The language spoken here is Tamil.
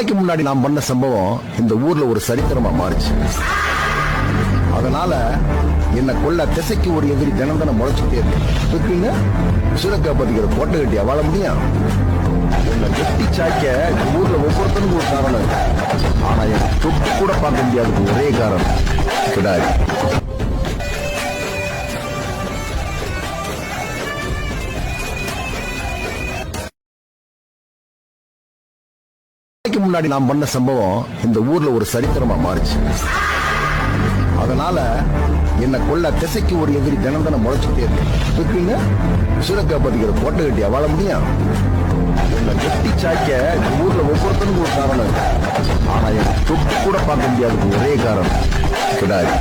முன்னாடி நான் பண்ண சம்பவம் இந்த ஊர்ல ஒரு சரித்திரமா மாறிச்சு. அதனால என்ன கொல்ல திசைக்கு ஒரு எதிரி தினம் தினம் முளைச்சுட்டே இருக்கு. சுரக்கா பதிக்கிற கோட்டை கட்டியா வாழ முடியும்? என்ன வெட்டி சாய்க்க ஊர்ல ஒவ்வொருத்தனுக்கும் ஒரு காரணம் இருக்கு. ஆனா என் தொட்டு கூட பார்க்க முடியாதுக்கு ஒரே காரணம் கிடாரி. முன்னாடி நான் பண்ண சம்பவம் இந்த ஊர்ல ஒரு சரித்திரமா மாறிச்சு. அதனால என்ன கொல்ல திசைக்கு ஒரு எதிரி தினம் தினம் முளைச்சுட்டே இருக்கு. சுரக்கா பதிக்கிற கோட்டை கட்டியா வாழ முடியும்? என்ன வெட்டி சாய்க்க ஊர்ல ஒவ்வொருத்தனுக்கும் ஒரு காரணம் இருக்கு. ஆனா என் தொட்டு கூட பார்க்க முடியாதுக்கு ஒரே காரணம் கிடாரி.